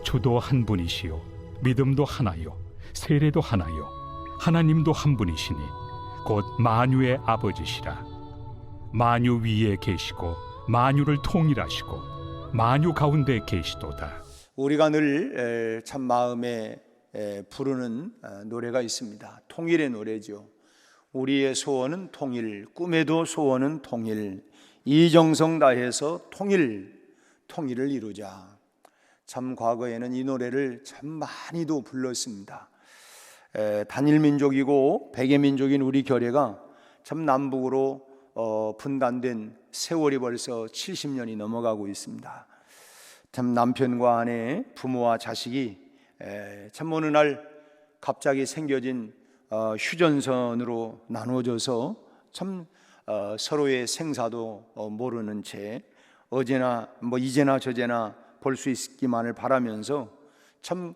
주도 한 분이시요 믿음도 하나요 세례도 하나요 하나님도 한 분이시니 곧 만유의 아버지시라. 만유 위에 계시고 만유를 통일하시고 만유 가운데 계시도다. 우리가 늘 참 마음에 부르는 노래가 있습니다. 통일의 노래죠. 우리의 소원은 통일, 꿈에도 소원은 통일, 이정성 다해서 통일을 이루자. 참 과거에는 이 노래를 참 많이도 불렀습니다. 단일민족이고 백예민족인 우리 결의가 참 남북으로 분단된 세월이 벌써 70년이 넘어가고 있습니다. 참 남편과 아내, 부모와 자식이 참 어느 날 갑자기 생겨진 휴전선으로 나누어져서 참 서로의 생사도 모르는 채 어제나 이제나 저제나 볼 수 있기만을 바라면서 참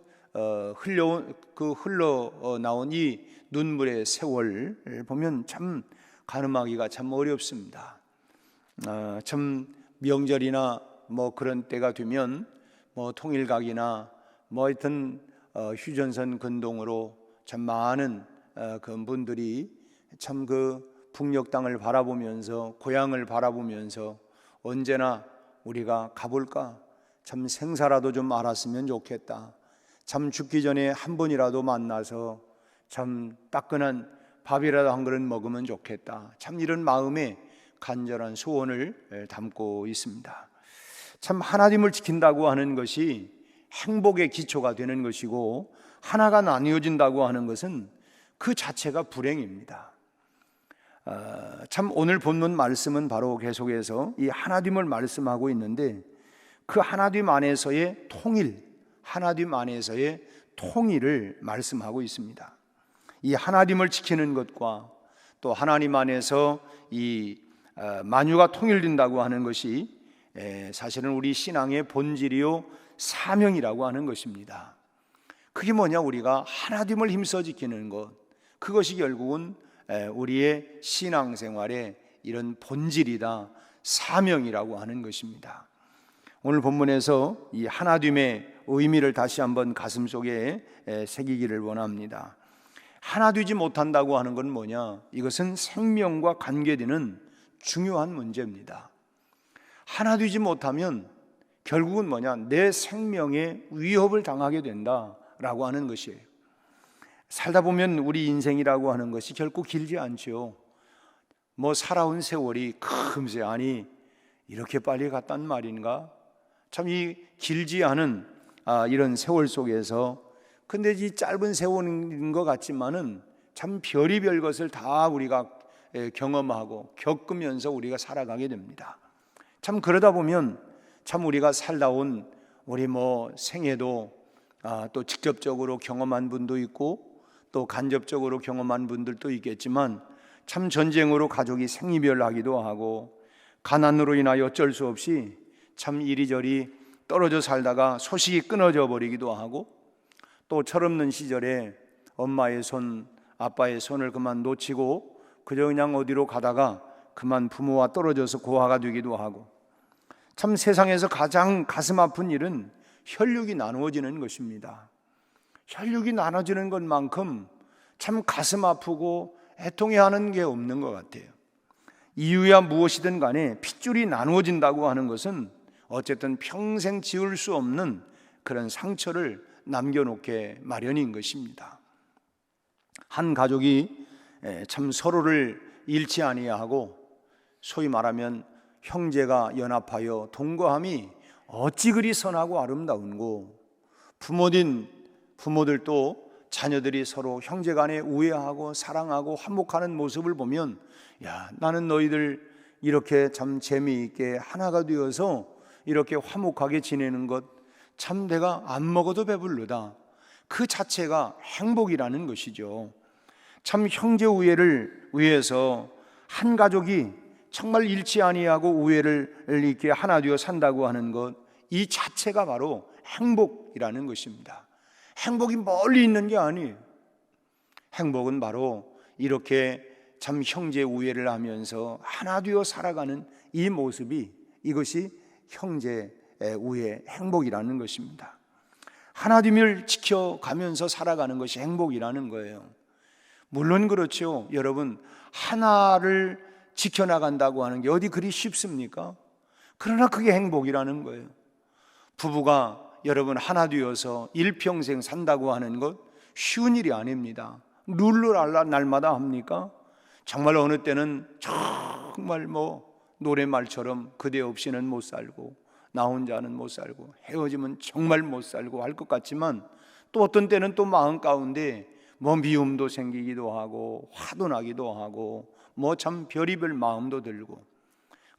흘러나온 이 눈물의 세월을 보면 참 가늠하기가 참 어렵습니다. 참 명절이나 그런 때가 되면 통일각이나 하여튼 휴전선 근동으로 참 많은 그 분들이 참 그 북녘 땅을 바라보면서 고향을 바라보면서 언제나 우리가 가볼까? 참 생사라도 좀 알았으면 좋겠다. 참 죽기 전에 한 번이라도 만나서 참 따끈한 밥이라도 한 그릇 먹으면 좋겠다. 참 이런 마음에 간절한 소원을 담고 있습니다. 참 하나님을 지킨다고 하는 것이 행복의 기초가 되는 것이고 하나가 나뉘어진다고 하는 것은 그 자체가 불행입니다. 참 오늘 본문 말씀은 바로 계속해서 이 하나됨을 말씀하고 있는데 그 하나됨 안에서의 하나됨 안에서의 통일을 말씀하고 있습니다. 이 하나됨을 지키는 것과 또 하나님 안에서 이 만유가 통일된다고 하는 것이 사실은 우리 신앙의 본질이요 사명이라고 하는 것입니다. 그게 뭐냐? 우리가 하나됨을 힘써 지키는 것, 그것이 결국은 우리의 신앙생활의 이런 본질이다, 사명이라고 하는 것입니다. 오늘 본문에서 이 하나됨의 의미를 다시 한번 가슴속에 새기기를 원합니다. 하나 되지 못한다고 하는 건 뭐냐? 이것은 생명과 관계되는 중요한 문제입니다. 하나 되지 못하면 결국은 뭐냐? 내 생명에 위협을 당하게 된다라고 하는 것이에요. 살다 보면 우리 인생이라고 하는 것이 결코 길지 않죠. 살아온 세월이 금세 이렇게 빨리 갔단 말인가? 참 이 길지 않은 이런 세월 속에서 근데 이 짧은 세월인 것 같지만은 참 별의별 것을 다 우리가 경험하고 겪으면서 우리가 살아가게 됩니다. 참 그러다 보면 참 우리가 살다 온 우리 생애도 또 직접적으로 경험한 분도 있고 또 간접적으로 경험한 분들도 있겠지만 참 전쟁으로 가족이 생이별하기도 하고 가난으로 인하여 어쩔 수 없이 참 이리저리 떨어져 살다가 소식이 끊어져 버리기도 하고 또 철없는 시절에 엄마의 손, 아빠의 손을 그만 놓치고 그냥 어디로 가다가 그만 부모와 떨어져서 고아가 되기도 하고 참 세상에서 가장 가슴 아픈 일은 혈육이 나누어지는 것입니다. 혈육이 나눠지는 것만큼 참 가슴 아프고 애통해야 하는 게 없는 것 같아요. 이유야 무엇이든 간에 핏줄이 나누어진다고 하는 것은 어쨌든 평생 지울 수 없는 그런 상처를 남겨놓게 마련인 것입니다. 한 가족이 참 서로를 잃지 아니하고 소위 말하면 형제가 연합하여 동거함이 어찌 그리 선하고 아름다운고 부모들도 자녀들이 서로 형제간에 우애하고 사랑하고 화목하는 모습을 보면 나는 너희들 이렇게 참 재미있게 하나가 되어서 이렇게 화목하게 지내는 것 참 내가 안 먹어도 배부르다. 그 자체가 행복이라는 것이죠. 참 형제 우애를 위해서 한 가족이 정말 잃지 아니하고 우애를 이렇게 하나 되어 산다고 하는 것, 이 자체가 바로 행복이라는 것입니다. 행복이 멀리 있는 게 아니에요. 행복은 바로 이렇게 참 형제 우애를 하면서 하나 되어 살아가는 이 모습이, 이것이 형제 우애 행복이라는 것입니다. 하나님을 지켜가면서 살아가는 것이 행복이라는 거예요. 물론 그렇죠. 여러분, 하나를 지켜나간다고 하는 게 어디 그리 쉽습니까? 그러나 그게 행복이라는 거예요. 부부가 여러분 하나 되어서 일평생 산다고 하는 것 쉬운 일이 아닙니다. 룰루 날마다 합니까? 정말 어느 때는 정말 노래말처럼 그대 없이는 못 살고 나 혼자는 못 살고 헤어지면 정말 못 살고 할 것 같지만, 또 어떤 때는 또 마음 가운데 미움도 생기기도 하고 화도 나기도 하고 참 별의별 마음도 들고.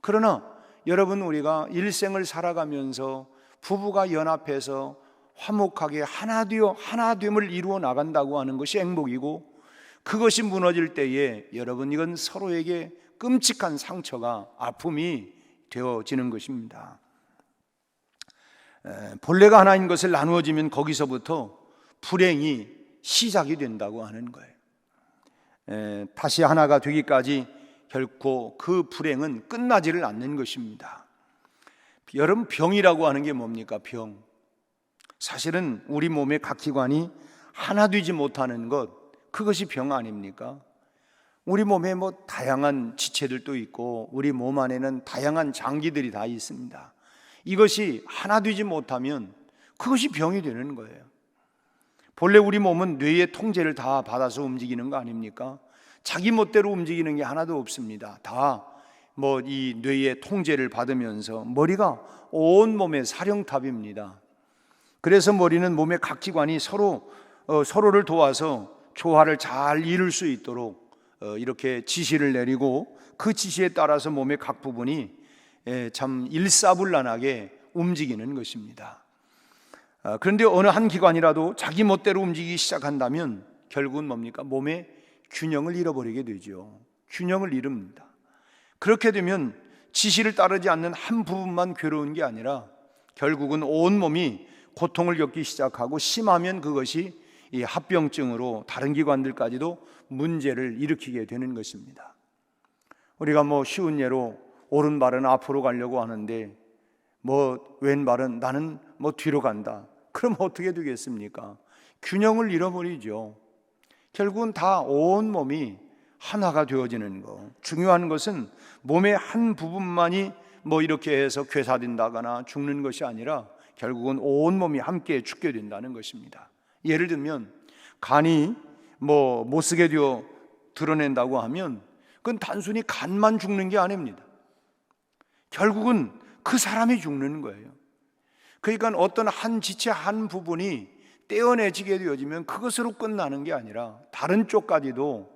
그러나 여러분, 우리가 일생을 살아가면서 부부가 연합해서 화목하게 하나됨을 이루어 나간다고 하는 것이 행복이고, 그것이 무너질 때에 여러분, 이건 서로에게 끔찍한 상처가, 아픔이 되어지는 것입니다. 본래가 하나인 것을 나누어지면 거기서부터 불행이 시작이 된다고 하는 거예요. 다시 하나가 되기까지 결코 그 불행은 끝나지를 않는 것입니다. 여러분, 병이라고 하는 게 뭡니까? 병. 사실은 우리 몸의 각 기관이 하나 되지 못하는 것, 그것이 병 아닙니까? 우리 몸에 다양한 지체들도 있고 우리 몸 안에는 다양한 장기들이 다 있습니다. 이것이 하나 되지 못하면 그것이 병이 되는 거예요. 본래 우리 몸은 뇌의 통제를 다 받아서 움직이는 거 아닙니까? 자기 멋대로 움직이는 게 하나도 없습니다. 다 이 뇌의 통제를 받으면서 머리가 온 몸의 사령탑입니다. 그래서 머리는 몸의 각 기관이 서로를 도와서 조화를 잘 이룰 수 있도록 이렇게 지시를 내리고, 그 지시에 따라서 몸의 각 부분이 참 일사불란하게 움직이는 것입니다. 그런데 어느 한 기관이라도 자기 멋대로 움직이기 시작한다면 결국은 뭡니까? 몸의 균형을 잃어버리게 되죠. 균형을 잃습니다. 그렇게 되면 지시를 따르지 않는 한 부분만 괴로운 게 아니라 결국은 온 몸이 고통을 겪기 시작하고, 심하면 그것이 이 합병증으로 다른 기관들까지도 문제를 일으키게 되는 것입니다. 우리가 쉬운 예로 오른발은 앞으로 가려고 하는데 왼발은 나는 뒤로 간다. 그럼 어떻게 되겠습니까? 균형을 잃어버리죠. 결국은 다 온 몸이 하나가 되어지는 거. 중요한 것은 몸의 한 부분만이 이렇게 해서 괴사된다거나 죽는 것이 아니라 결국은 온 몸이 함께 죽게 된다는 것입니다. 예를 들면 간이 못 쓰게 되어 드러낸다고 하면 그건 단순히 간만 죽는 게 아닙니다. 결국은 그 사람이 죽는 거예요. 그러니까 어떤 한 지체 한 부분이 떼어내지게 되어지면 그것으로 끝나는 게 아니라 다른 쪽까지도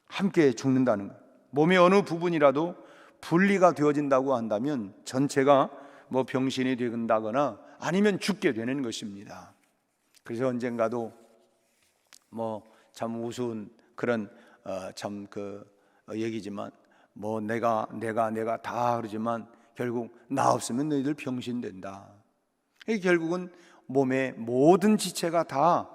함께 죽는다는 거예요. 몸의 어느 부분이라도 분리가 되어진다고 한다면 전체가 병신이 된다거나 아니면 죽게 되는 것입니다. 그래서 언젠가도 참 우스운 그런 얘기지만 내가 다 그러지만 결국 나 없으면 너희들 병신된다. 결국은 몸의 모든 지체가 다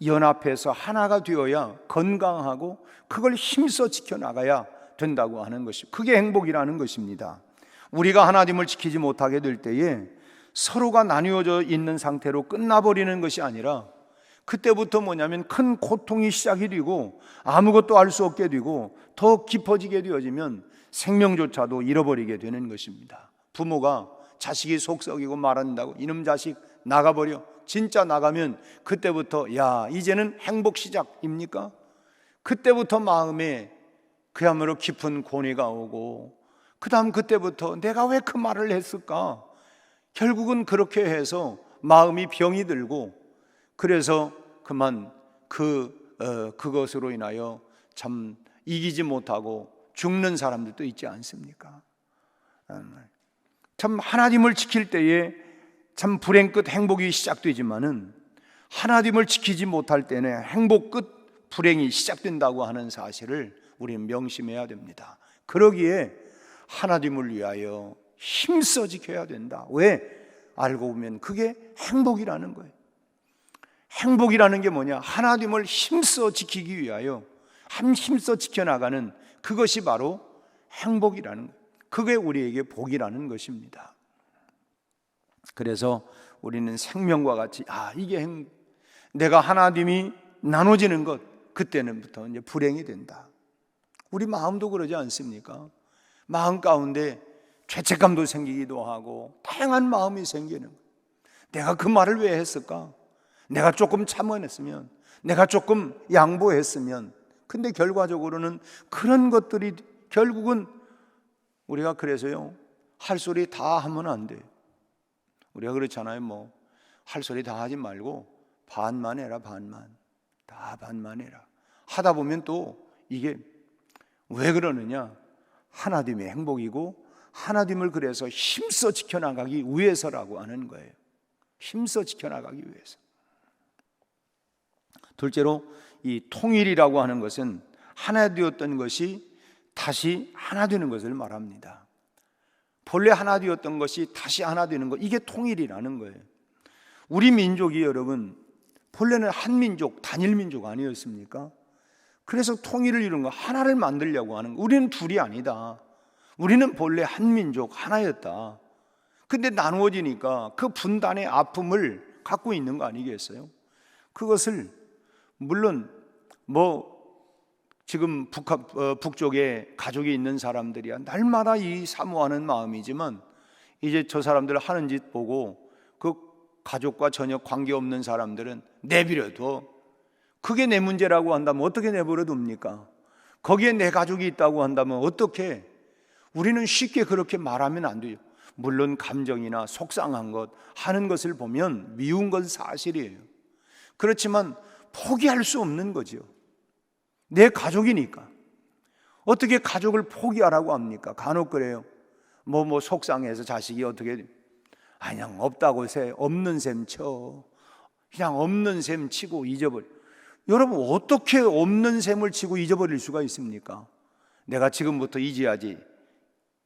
연합해서 하나가 되어야 건강하고 그걸 힘써 지켜나가야 된다고 하는 것이, 그게 행복이라는 것입니다. 우리가 하나님을 지키지 못하게 될 때에 서로가 나뉘어져 있는 상태로 끝나버리는 것이 아니라 그때부터 큰 고통이 시작이 되고 아무것도 알 수 없게 되고 더 깊어지게 되어지면 생명조차도 잃어버리게 되는 것입니다. 부모가 자식이 속 썩이고 말한다고 이놈 자식 나가버려, 진짜 나가면 그때부터 이제는 행복 시작입니까? 그때부터 마음에 그야말로 깊은 고뇌가 오고, 그 다음 그때부터 내가 왜 그 말을 했을까? 결국은 그렇게 해서 마음이 병이 들고, 그래서 그만 그것으로 인하여 참 이기지 못하고 죽는 사람들도 있지 않습니까? 참 하나님을 지킬 때에 참 불행 끝 행복이 시작되지만은 하나님을 지키지 못할 때는 행복 끝 불행이 시작된다고 하는 사실을 우리는 명심해야 됩니다. 그러기에 하나님을 위하여 힘써 지켜야 된다. 왜? 알고 보면 그게 행복이라는 거예요. 행복이라는 게 뭐냐? 하나님을 힘써 지키기 위하여 힘써 지켜나가는 그것이 바로 행복이라는 거예요. 그게 우리에게 복이라는 것입니다. 그래서 우리는 생명과 같이 이게 내가 하나님이 나눠지는 것, 그때는부터 이제 불행이 된다. 우리 마음도 그러지 않습니까? 마음 가운데 죄책감도 생기기도 하고 다양한 마음이 생기는 거예요. 내가 그 말을 왜 했을까? 내가 조금 참아냈으면, 내가 조금 양보했으면. 근데 결과적으로는 그런 것들이 결국은 우리가 그래서요, 할 소리 다 하면 안 돼요. 우리가 그렇잖아요. 할 소리 다 하지 말고 반만 해라. 반만 해라. 하다 보면 또 이게 왜 그러느냐? 하나님의 행복이고 하나님을 그래서 힘써 지켜나가기 위해서라고 하는 거예요. 힘써 지켜나가기 위해서. 둘째로 이 통일이라고 하는 것은 하나 되었던 것이 다시 하나 되는 것을 말합니다. 본래 하나 되었던 것이 다시 하나 되는 것, 이게 통일이라는 거예요. 우리 민족이 여러분 본래는 한민족, 단일민족 아니었습니까? 그래서 통일을 이룬 거, 하나를 만들려고 하는 거. 우리는 둘이 아니다. 우리는 본래 한민족 하나였다. 근데 나누어지니까 그 분단의 아픔을 갖고 있는 거 아니겠어요? 그것을 물론 지금 북쪽에 가족이 있는 사람들이야 날마다 이 사모하는 마음이지만, 이제 저 사람들 하는 짓 보고 그 가족과 전혀 관계없는 사람들은 내버려둬. 그게 내 문제라고 한다면 어떻게 내버려 둡니까? 거기에 내 가족이 있다고 한다면 어떻게? 우리는 쉽게 그렇게 말하면 안 돼요. 물론 감정이나 속상한 것 하는 것을 보면 미운 건 사실이에요. 그렇지만 포기할 수 없는 거죠. 내 가족이니까. 어떻게 가족을 포기하라고 합니까? 간혹 그래요. 속상해서 자식이 어떻게, 그냥 없다고 없는 셈 쳐. 그냥 없는 셈 치고 잊어버려. 여러분, 어떻게 없는 셈을 치고 잊어버릴 수가 있습니까? 내가 지금부터 잊어야지.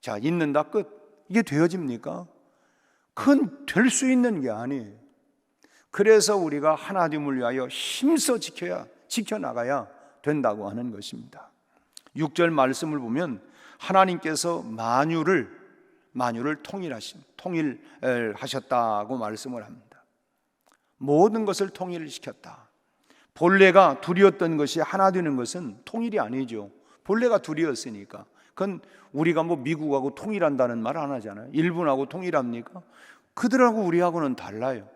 자, 잊는다 끝. 이게 되어집니까? 그건 될 수 있는 게 아니에요. 그래서 우리가 하나님을 위하여 힘써 지켜나가야 된다고 하는 것입니다. 6절 말씀을 보면 하나님께서 만유를 통일하셨다고 말씀을 합니다. 모든 것을 통일시켰다. 본래가 둘이었던 것이 하나 되는 것은 통일이 아니죠. 본래가 둘이었으니까. 그건 우리가 미국하고 통일한다는 말 안 하잖아요. 일본하고 통일합니까? 그들하고 우리하고는 달라요.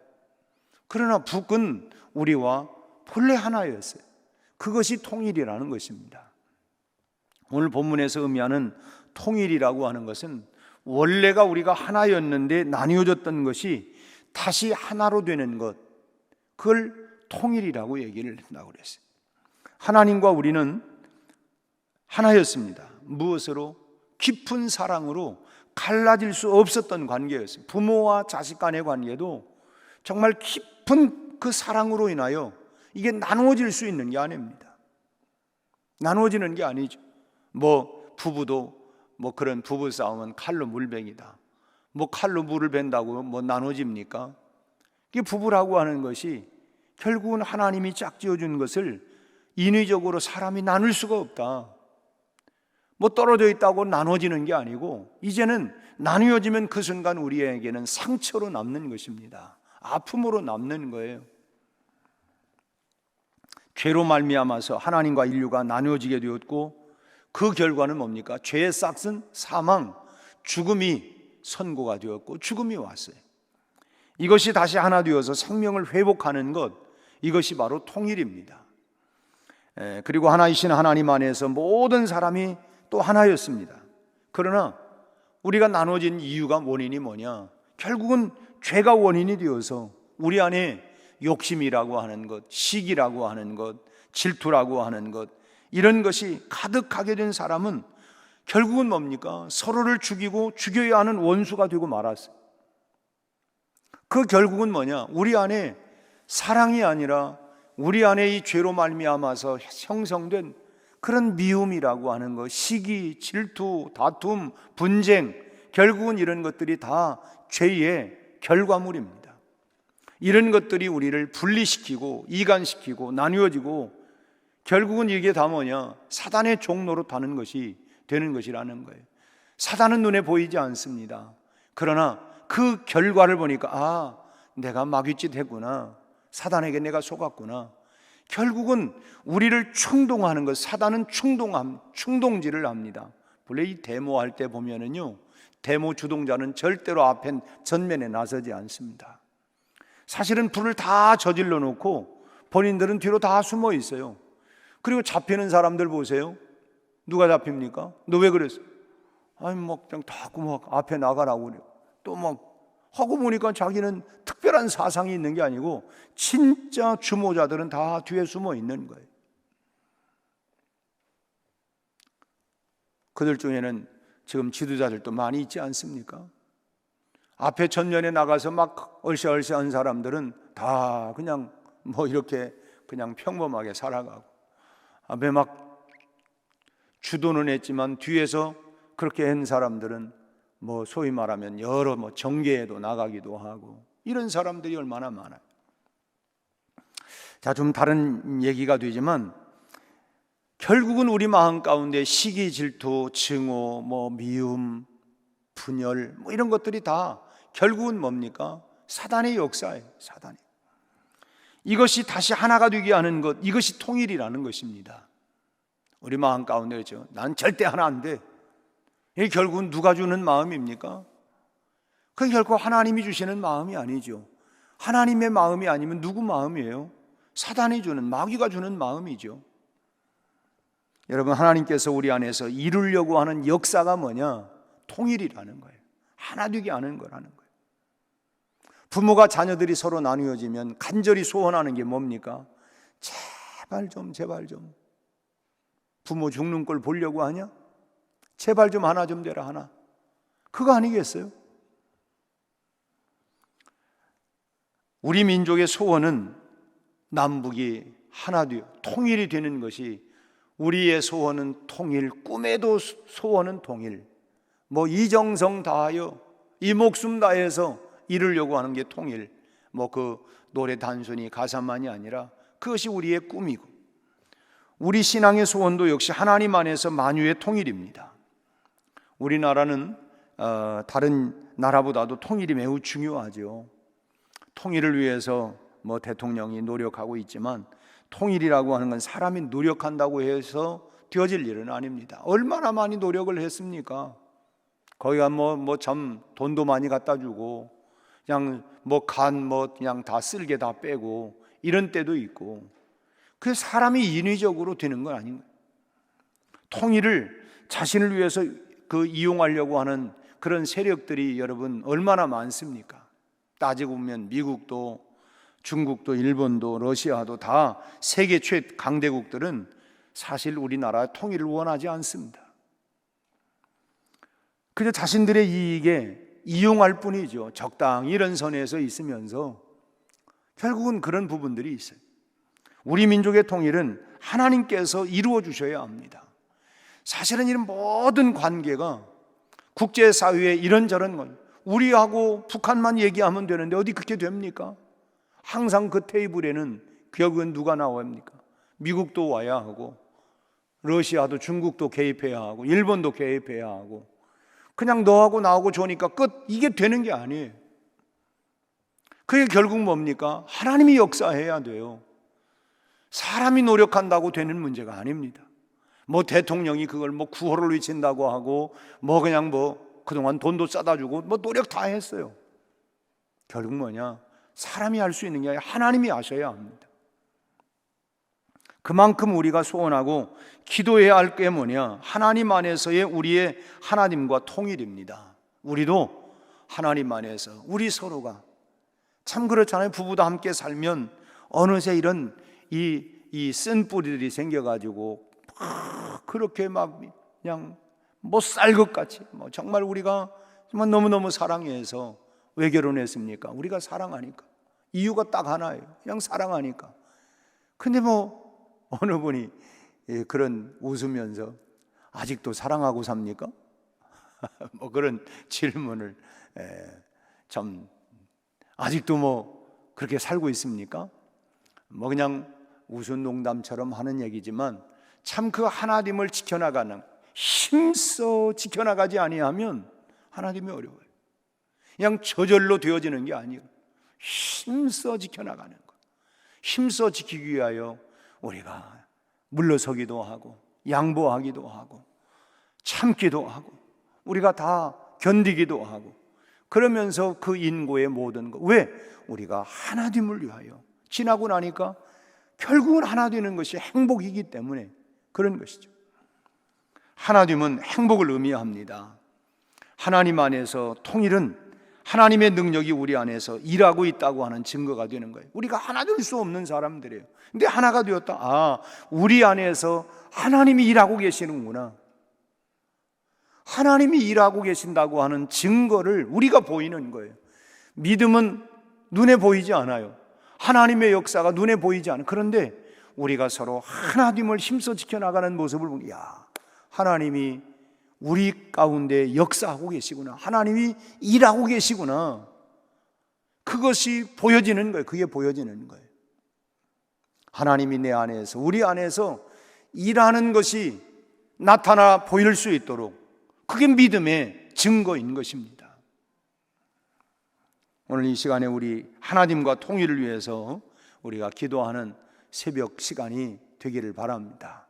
그러나 북은 우리와 본래 하나였어요. 그것이 통일이라는 것입니다. 오늘 본문에서 의미하는 통일이라고 하는 것은 원래가 우리가 하나였는데 나뉘어졌던 것이 다시 하나로 되는 것, 그걸 통일이라고 얘기를 한다고 그랬어요. 하나님과 우리는 하나였습니다. 무엇으로? 깊은 사랑으로 갈라질 수 없었던 관계였어요. 부모와 자식 간의 관계도 정말 깊은 그 사랑으로 인하여 이게 나누어질 수 있는 게 아닙니다. 나누어지는 게 아니죠. 부부도 그런 부부 싸움은 칼로 물뱅이다. 칼로 물을 벤다고 나눠집니까? 이게 부부라고 하는 것이 결국은 하나님이 짝지어준 것을 인위적으로 사람이 나눌 수가 없다. 떨어져 있다고 나눠지는 게 아니고, 이제는 나누어지면 그 순간 우리에게는 상처로 남는 것입니다. 아픔으로 남는 거예요. 죄로 말미암아서 하나님과 인류가 나누어지게 되었고, 그 결과는 뭡니까? 죄의 싹은 사망, 죽음이 선고가 되었고 죽음이 왔어요. 이것이 다시 하나 되어서 생명을 회복하는 것, 이것이 바로 통일입니다. 그리고 하나이신 하나님 안에서 모든 사람이 또 하나였습니다. 그러나 우리가 나눠진 이유가, 원인이 뭐냐? 결국은 죄가 원인이 되어서 우리 안에 욕심이라고 하는 것, 시기라고 하는 것, 질투라고 하는 것, 이런 것이 가득하게 된 사람은 결국은 뭡니까? 서로를 죽이고 죽여야 하는 원수가 되고 말았어요. 그 결국은 뭐냐? 우리 안에 사랑이 아니라 우리 안에 이 죄로 말미암아서 형성된 그런 미움이라고 하는 것, 시기, 질투, 다툼, 분쟁, 결국은 이런 것들이 다 죄의 결과물입니다. 이런 것들이 우리를 분리시키고 이간시키고 나뉘어지고, 결국은 이게 다 뭐냐? 사단의 종로로 타는 것이 되는 것이라는 거예요. 사단은 눈에 보이지 않습니다. 그러나 그 결과를 보니까 내가 마귀짓 했구나, 사단에게 내가 속았구나. 결국은 우리를 충동하는 것, 사단은 충동질을 합니다. 원래 이 데모할 때 보면은요, 데모 주동자는 절대로 앞에 전면에 나서지 않습니다. 사실은 불을 다 저질러 놓고 본인들은 뒤로 다 숨어 있어요. 그리고 잡히는 사람들 보세요. 누가 잡힙니까? 너 왜 그랬어? 아니 뭐 그냥 자꾸 막 앞에 나가라고 그래요. 또 막 하고 보니까 자기는 특별한 사상이 있는 게 아니고 진짜 주모자들은 다 뒤에 숨어 있는 거예요. 그들 중에는 지금 지도자들도 많이 있지 않습니까? 앞에 전면에 나가서 막 얼씨얼씨한 사람들은 다 그냥 뭐 이렇게 그냥 평범하게 살아가고, 앞에 막 주도는 했지만 뒤에서 그렇게 한 사람들은 뭐 소위 말하면 여러 뭐 정계에도 나가기도 하고, 이런 사람들이 얼마나 많아요. 자, 좀 다른 얘기가 되지만 결국은 우리 마음 가운데 시기, 질투, 증오, 뭐 미움, 분열, 뭐 이런 것들이 다 결국은 뭡니까? 사단의 역사예요. 사단이. 이것이 다시 하나가 되게 하는 것, 이것이 통일이라는 것입니다. 우리 마음 가운데죠. 난 절대 하나 안 돼. 이게 결국은 누가 주는 마음입니까? 그건 결코 하나님이 주시는 마음이 아니죠. 하나님의 마음이 아니면 누구 마음이에요? 사단이 주는, 마귀가 주는 마음이죠. 여러분, 하나님께서 우리 안에서 이루려고 하는 역사가 뭐냐? 통일이라는 거예요. 하나 되게 하는 거라는 거예요. 부모가 자녀들이 서로 나누어지면 간절히 소원하는 게 뭡니까? 제발 좀, 제발 좀. 부모 죽는 걸 보려고 하냐? 제발 좀 하나 좀 되라, 하나. 그거 아니겠어요? 우리 민족의 소원은 남북이 하나 되어 통일이 되는 것이, 우리의 소원은 통일, 꿈에도 소원은 통일. 뭐 이정성 다하여 이 목숨 다해서 이루려고 하는 게 통일. 뭐 그 노래 단순히 가사만이 아니라 그것이 우리의 꿈이고, 우리 신앙의 소원도 역시 하나님 안에서 만유의 통일입니다. 우리나라는 다른 나라보다도 통일이 매우 중요하죠. 통일을 위해서 뭐 대통령이 노력하고 있지만, 통일이라고 하는 건 사람이 노력한다고 해서 되어질 일은 아닙니다. 얼마나 많이 노력을 했습니까? 거기가 참 돈도 많이 갖다 주고, 그냥 그냥 다 쓸게 다 빼고 이런 때도 있고, 그 사람이 인위적으로 되는 건 아닌 거예요. 통일을 자신을 위해서 이용하려고 하는 그런 세력들이 여러분 얼마나 많습니까? 따지고 보면 미국도, 중국도, 일본도, 러시아도 다 세계 최강대국들은 사실 우리나라의 통일을 원하지 않습니다. 그저 자신들의 이익에 이용할 뿐이죠. 적당히 이런 선에서 있으면서 결국은 그런 부분들이 있어요. 우리 민족의 통일은 하나님께서 이루어 주셔야 합니다. 사실은 이런 모든 관계가 국제사회에 이런저런 건 우리하고 북한만 얘기하면 되는데 어디 그렇게 됩니까? 항상 그 테이블에는 결국은 누가 나와야 합니까? 미국도 와야 하고, 러시아도, 중국도 개입해야 하고, 일본도 개입해야 하고, 그냥 너하고 나하고 좋으니까 끝, 이게 되는 게 아니에요. 그게 결국 뭡니까? 하나님이 역사해야 돼요. 사람이 노력한다고 되는 문제가 아닙니다. 뭐 대통령이 그걸 구호를 외친다고 하고, 그냥 그동안 돈도 싸다 주고 노력 다 했어요. 결국 뭐냐? 사람이 할 수 있는 게 아니라 하나님이 하셔야 합니다. 그만큼 우리가 소원하고 기도해야 할 게 뭐냐? 하나님 안에서의 우리의 하나님과 통일입니다. 우리도 하나님 안에서 우리 서로가 참 그렇잖아요. 부부도 함께 살면 어느새 이런 이 쓴 뿌리들이 생겨가지고 그렇게 그냥 못 살 것 같이 정말 우리가 정말 너무너무 사랑해서 왜 결혼했습니까? 우리가 사랑하니까. 이유가 딱 하나예요. 그냥 사랑하니까. 근데 어느 분이 그런 웃으면서 아직도 사랑하고 삽니까? 그런 질문을 참 아직도 그렇게 살고 있습니까? 그냥 웃은 농담처럼 하는 얘기지만 참 그 하나님을 지켜나가는, 힘써 지켜나가지 아니하면 하나님이 어려워요. 그냥 저절로 되어지는 게 아니에요. 힘써 지켜나가는 것, 힘써 지키기 위하여 우리가 물러서기도 하고 양보하기도 하고 참기도 하고 우리가 다 견디기도 하고 그러면서 그 인고의 모든 것, 왜? 우리가 하나됨을 위하여 지나고 나니까 결국은 하나 되는 것이 행복이기 때문에 그런 것이죠. 하나됨은 행복을 의미합니다. 하나님 안에서 통일은 하나님의 능력이 우리 안에서 일하고 있다고 하는 증거가 되는 거예요. 우리가 하나 될 수 없는 사람들이에요. 근데 하나가 되었다. 아, 우리 안에서 하나님이 일하고 계시는구나. 하나님이 일하고 계신다고 하는 증거를 우리가 보이는 거예요. 믿음은 눈에 보이지 않아요. 하나님의 역사가 눈에 보이지 않아요. 그런데 우리가 서로 하나됨을 힘써 지켜나가는 모습을 보면, 야, 하나님이 우리 가운데 역사하고 계시구나. 하나님이 일하고 계시구나. 그것이 보여지는 거예요. 그게 보여지는 거예요. 하나님이 내 안에서, 우리 안에서 일하는 것이 나타나 보일 수 있도록, 그게 믿음의 증거인 것입니다. 오늘 이 시간에 우리 하나님과 통일을 위해서 우리가 기도하는 새벽 시간이 되기를 바랍니다.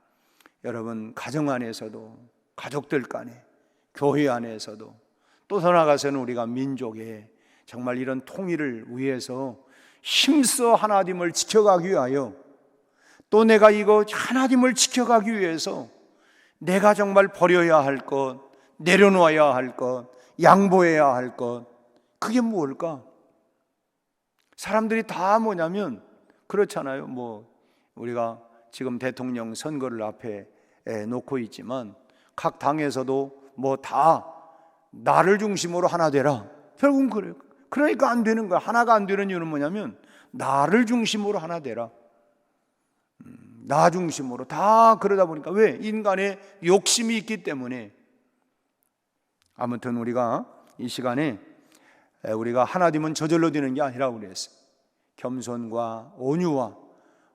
여러분, 가정 안에서도, 가족들 간에, 교회 안에서도, 또 더 나아가서는 우리가 민족에 정말 이런 통일을 위해서 힘써 하나됨을 지켜가기 위하여, 또 내가 이거 하나됨을 지켜가기 위해서 내가 정말 버려야 할 것, 내려놓아야 할 것, 양보해야 할 것, 그게 뭘까? 사람들이 다 뭐냐면 그렇잖아요. 뭐 우리가 지금 대통령 선거를 앞에 놓고 있지만 각 당에서도 뭐 다 나를 중심으로 하나 되라. 결국은 그래요. 그러니까 안 되는 거야. 하나가 안 되는 이유는 뭐냐면 나를 중심으로 하나 되라. 나 중심으로 다 그러다 보니까, 왜? 인간의 욕심이 있기 때문에. 아무튼 우리가 이 시간에 우리가 하나됨은 저절로 되는 게 아니라고 그랬어요. 겸손과 온유와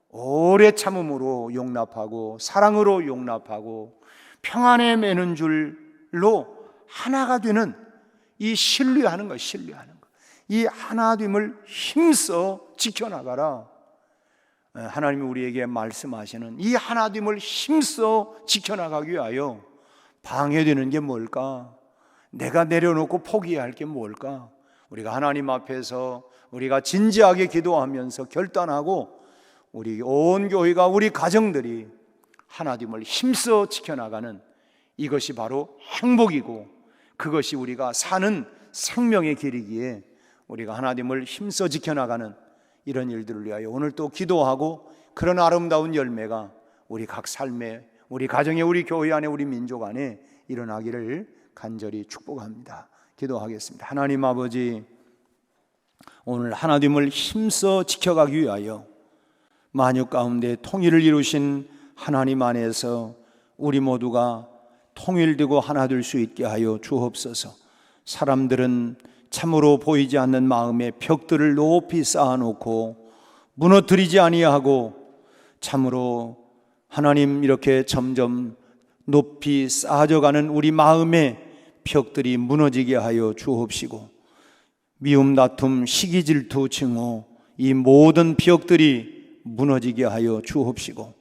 오래 참음으로 용납하고 사랑으로 용납하고 평안에 매는 줄로 하나가 되는 이 신뢰하는 것, 신뢰하는 것. 이 하나됨을 힘써 지켜나가라. 하나님이 우리에게 말씀하시는 이 하나됨을 힘써 지켜나가기 위하여 방해되는 게 뭘까? 내가 내려놓고 포기해야 할 게 뭘까? 우리가 하나님 앞에서 우리가 진지하게 기도하면서 결단하고 우리 온 교회가, 우리 가정들이 하나됨을 힘써 지켜나가는 이것이 바로 행복이고, 그것이 우리가 사는 생명의 길이기에 우리가 하나됨을 힘써 지켜나가는 이런 일들을 위하여 오늘 또 기도하고, 그런 아름다운 열매가 우리 각 삶에, 우리 가정에, 우리 교회 안에, 우리 민족 안에 일어나기를 간절히 축복합니다. 기도하겠습니다. 하나님 아버지, 오늘 하나됨을 힘써 지켜가기 위하여 만유 가운데 통일을 이루신 하나님 안에서 우리 모두가 통일되고 하나 될 수 있게 하여 주옵소서. 사람들은 참으로 보이지 않는 마음의 벽들을 높이 쌓아놓고 무너뜨리지 아니하고, 참으로 하나님 이렇게 점점 높이 쌓아져가는 우리 마음의 벽들이 무너지게 하여 주옵시고, 미움, 다툼, 시기, 질투, 증오, 이 모든 벽들이 무너지게 하여 주옵시고,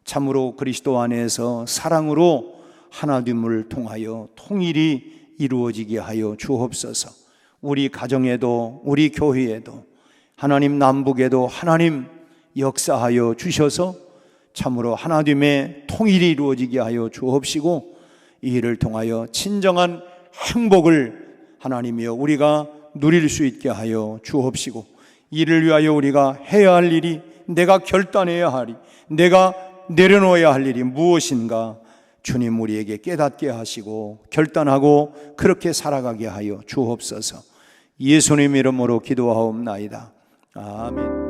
참으로 그리스도 안에서 사랑으로 하나됨을 통하여 통일이 이루어지게 하여 주옵소서. 우리 가정에도, 우리 교회에도, 하나님 남북에도 하나님 역사하여 주셔서 참으로 하나됨의 통일이 이루어지게 하여 주옵시고, 이 일을 통하여 진정한 행복을 하나님이여 우리가 누릴 수 있게 하여 주옵시고, 이를 위하여 우리가 해야 할 일이, 내가 결단해야 하리, 내가 내려놓아야 할 일이 무엇인가 주님 우리에게 깨닫게 하시고 결단하고 그렇게 살아가게 하여 주옵소서. 예수님 이름으로 기도하옵나이다. 아멘.